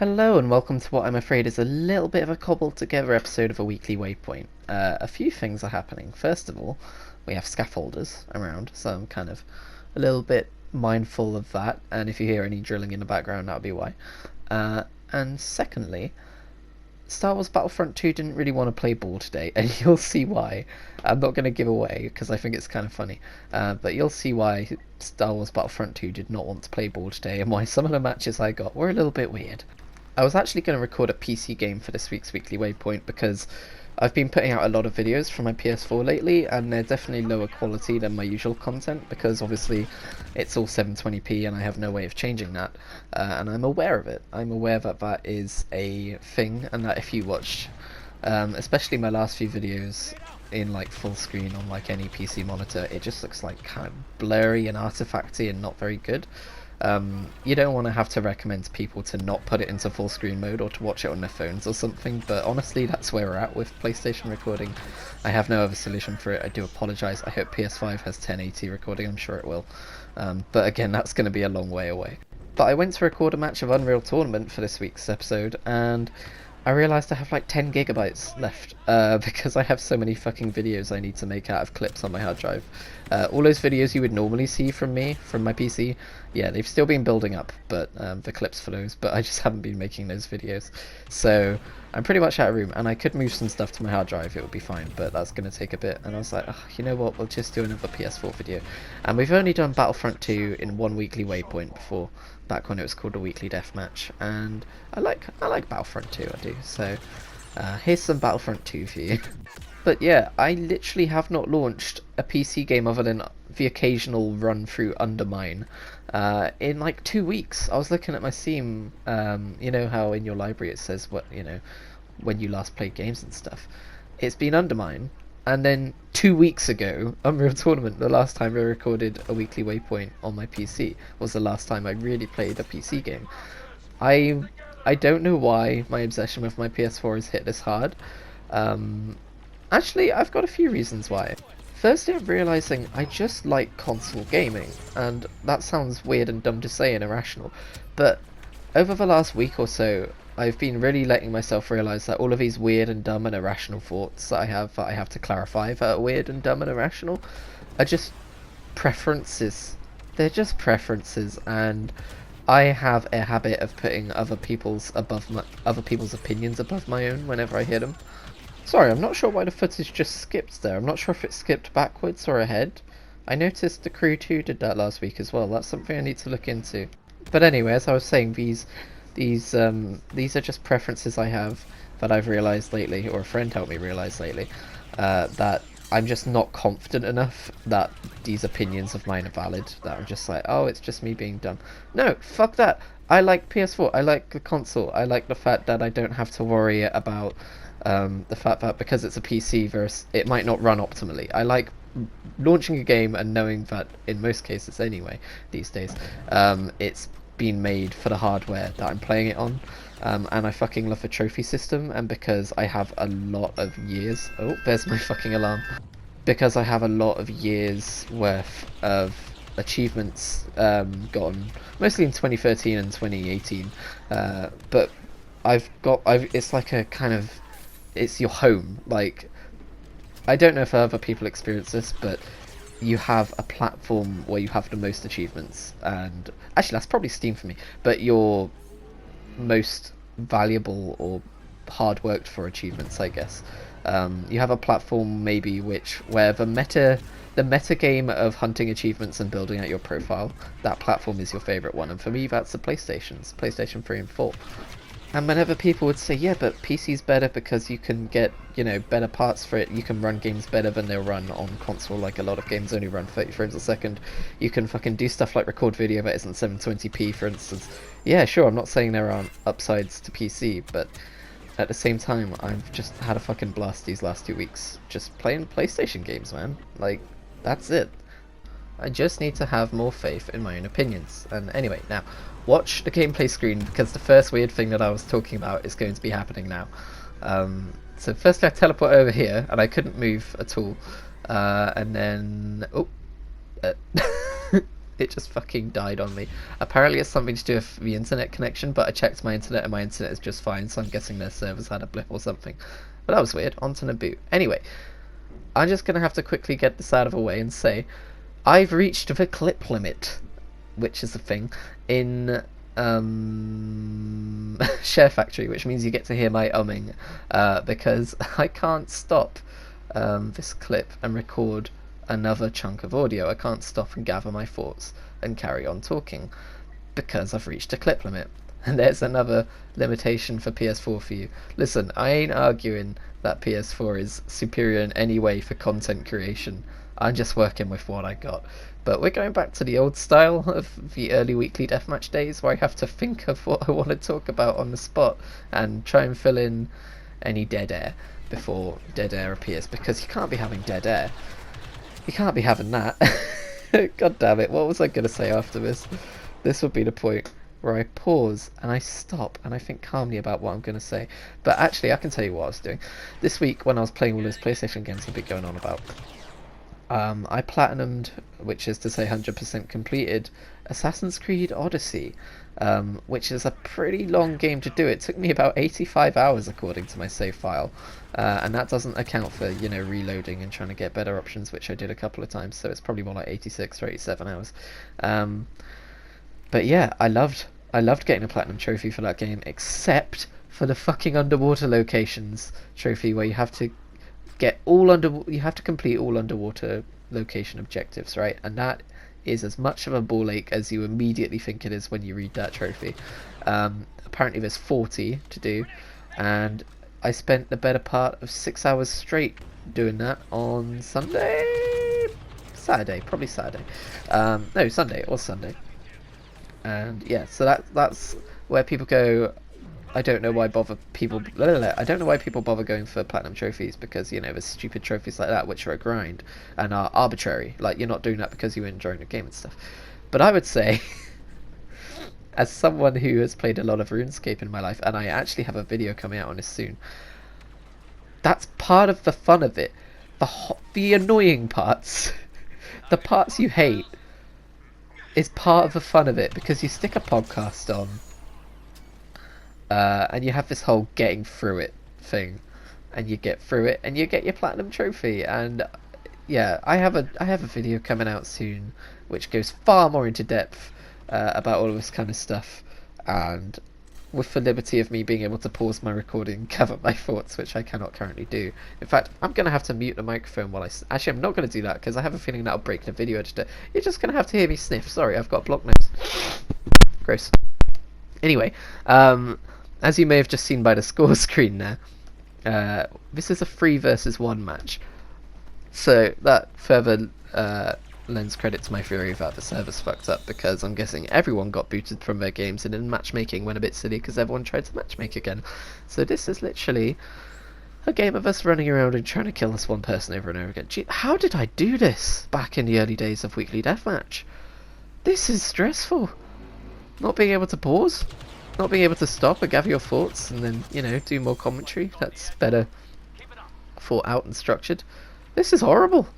Hello and welcome to what I'm afraid is a little bit of a cobbled together episode of a weekly Waypoint. A few things are happening. First of all, we have scaffolders around, so I'm kind of a little bit mindful of that, and if you hear any drilling in the background, that'll be why. And secondly, Star Wars Battlefront 2 didn't really want to play ball today, and you'll see why. I'm not going to give away because I think it's kind of funny, but you'll see why Star Wars Battlefront 2 did not want to play ball today, and why some of the matches I got were a little bit weird. I was actually going to record a PC game for this week's Weekly Waypoint because I've been putting out a lot of videos from my PS4 lately, and they're definitely lower quality than my usual content because obviously it's all 720p and I have no way of changing that, and I'm aware of it. I'm aware that that is a thing, and that if you watch especially my last few videos in like full screen on like any PC monitor, it just looks like kind of blurry and artifacty and not very good. You don't want to have to recommend to people to not put it into full screen mode or to watch it on their phones or something, but honestly that's where we're at with PlayStation recording. I have no other solution for it. I do apologise. I hope PS5 has 1080 recording, I'm sure it will. But again, that's going to be a long way away. But I went to record a match of Unreal Tournament for this week's episode, and I realised I have like 10 gigabytes left because I have so many fucking videos I need to make out of clips on my hard drive. All those videos you would normally see from me, from my PC, yeah, they've still been building up, but the clips for those, but I just haven't been making those videos. So I'm pretty much out of room, and I could move some stuff to my hard drive, it would be fine, but that's going to take a bit. And I was like, oh, you know what, we'll just do another PS4 video. And we've only done Battlefront 2 in one weekly Waypoint before, back when it was called a weekly deathmatch, and I like Battlefront 2, I do. So here's some Battlefront 2 for you. But yeah, I literally have not launched a PC game other than the occasional run through Undermine in like 2 weeks. I was looking at my Steam, you know how in your library it says what, you know, when you last played games and stuff. It's been Undermine, and then 2 weeks ago, Unreal Tournament, the last time I recorded a weekly Waypoint on my PC, was the last time I really played a PC game. I don't know why my obsession with my PS4 has hit this hard. Actually, I've got a few reasons why. Firstly, I'm realising I just like console gaming, and that sounds weird and dumb to say and irrational, but over the last week or so, I've been really letting myself realise that all of these weird and dumb and irrational thoughts that I have to clarify that are weird and dumb and irrational, are just preferences. They're just preferences, and I have a habit of putting other people's opinions above my own whenever I hear them. Sorry, I'm not sure why the footage just skipped there. I'm not sure if it skipped backwards or ahead. I noticed the Crew 2 did that last week as well. That's something I need to look into. But anyway, as I was saying, these are just preferences I have that I've realised lately, or a friend helped me realise lately, that I'm just not confident enough that these opinions of mine are valid. That I'm just like, oh, it's just me being dumb. No, fuck that. I like PS4. I like the console. I like the fact that I don't have to worry about the fact that because it's a PC versus it might not run optimally. I like launching a game and knowing that in most cases anyway these days it's been made for the hardware that I'm playing it on, and I fucking love the trophy system, and because I have a lot of years, oh, there's my fucking alarm, because I have a lot of years worth of achievements gotten mostly in 2013 and 2018, but it's like a kind of, it's your home. Like, I don't know if other people experience this, but you have a platform where you have the most achievements, and actually that's probably Steam for me, but your most valuable or hard worked for achievements, I guess. You have a platform maybe where the meta game of hunting achievements and building out your profile, that platform is your favourite one, and for me that's the PlayStation 3 and 4. And whenever people would say, yeah, but PC's better because you can get, you know, better parts for it, you can run games better than they'll run on console, like a lot of games only run 30 frames a second, you can fucking do stuff like record video that isn't 720p, for instance. Yeah, sure, I'm not saying there aren't upsides to PC, but at the same time, I've just had a fucking blast these last 2 weeks just playing PlayStation games, man. Like, that's it. I just need to have more faith in my own opinions. And anyway, now, watch the gameplay screen, because the first weird thing that I was talking about is going to be happening now. So firstly I teleport over here, and I couldn't move at all. And then... oh. It just fucking died on me. Apparently it's something to do with the internet connection, but I checked my internet and my internet is just fine, so I'm guessing their servers had a blip or something. But that was weird. On to Naboo. Anyway, I'm just going to have to quickly get this out of the way and say I've reached the clip limit, which is a thing, in Share Factory, which means you get to hear my umming, because I can't stop this clip and record another chunk of audio. I can't stop and gather my thoughts and carry on talking because I've reached a clip limit. And there's another limitation for PS4 for you. Listen, I ain't arguing that PS4 is superior in any way for content creation. I'm just working with what I got. But we're going back to the old style of the early weekly deathmatch days where I have to think of what I want to talk about on the spot and try and fill in any dead air before dead air appears, because you can't be having dead air. You can't be having that. God damn it, what was I going to say after this? This would be the point where I pause and I stop and I think calmly about what I'm going to say. But actually, I can tell you what I was doing. This week, when I was playing all those PlayStation games I've been going on about, I platinumed, which is to say 100% completed, Assassin's Creed Odyssey, which is a pretty long game to do. It took me about 85 hours according to my save file, and that doesn't account for, you know, reloading and trying to get better options, which I did a couple of times, so it's probably more like 86 or 87 hours. But yeah, I loved getting a platinum trophy for that game, except for the fucking underwater locations trophy, where you have to complete all underwater location objectives, right? And that is as much of a ball ache as you immediately think it is when you read that trophy. Apparently there's 40 to do, and I spent the better part of 6 hours straight doing that on Saturday, probably Saturday. No, Sunday or Sunday. And yeah, so that's where people go. I don't know why people bother going for platinum trophies, because, you know, there's stupid trophies like that which are a grind and are arbitrary. Like, you're not doing that because you're enjoying the game and stuff. But I would say, as someone who has played a lot of RuneScape in my life, and I actually have a video coming out on this soon, that's part of the fun of it. The annoying parts, the parts you hate, is part of the fun of it, because you stick a podcast on, and you have this whole getting through it thing, and you get through it and you get your platinum trophy. And yeah, I have a video coming out soon which goes far more into depth about all of this kind of stuff, and with the liberty of me being able to pause my recording and gather my thoughts, which I cannot currently do. In fact, I'm going to have to mute the microphone while actually, I'm not going to do that, because I have a feeling that'll break the video editor. You're just going to have to hear me sniff. Sorry, I've got a blocked nose. Gross. Anyway, as you may have just seen by the score screen there, this is a 3 versus 1 match. So that further lends credit to my theory that the servers fucked up, because I'm guessing everyone got booted from their games, and then matchmaking went a bit silly because everyone tried to matchmake again. So this is literally a game of us running around and trying to kill this one person over and over again. Gee, how did I do this back in the early days of Weekly Deathmatch? This is stressful. Not being able to pause, not being able to stop and gather your thoughts and then, you know, do more commentary that's better thought out and structured. This is horrible.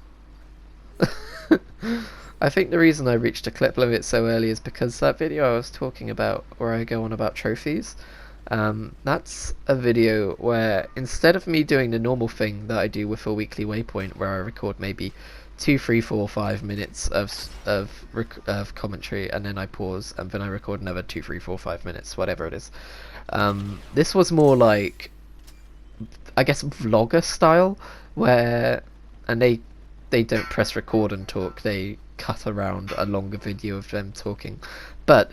I think the reason I reached a clip limit so early is because that video I was talking about, where I go on about trophies, that's a video where, instead of me doing the normal thing that I do with a weekly Waypoint, where I record maybe 2, 3, 4, 5 minutes of commentary, and then I pause, and then I record another 2, 3, 4, 5 minutes, whatever it is. This was more like, I guess, vlogger style, where, and they don't press record and talk, they cut around a longer video of them talking. But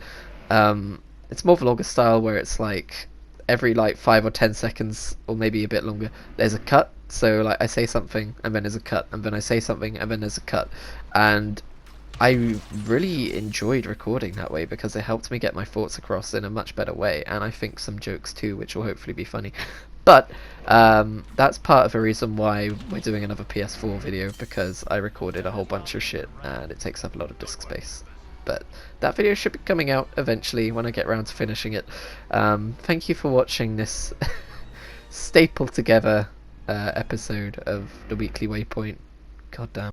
it's more vlogger style, where it's like every like 5 or 10 seconds, or maybe a bit longer, there's a cut. So like I say something and then there's a cut, and then I say something and then there's a cut. And I really enjoyed recording that way, because it helped me get my thoughts across in a much better way, and I think some jokes too, which will hopefully be funny. But that's part of the reason why we're doing another PS4 video, because I recorded a whole bunch of shit and it takes up a lot of disk space. But that video should be coming out eventually when I get around to finishing it. Thank you for watching this stapled together episode of the Weekly Waypoint. God damn.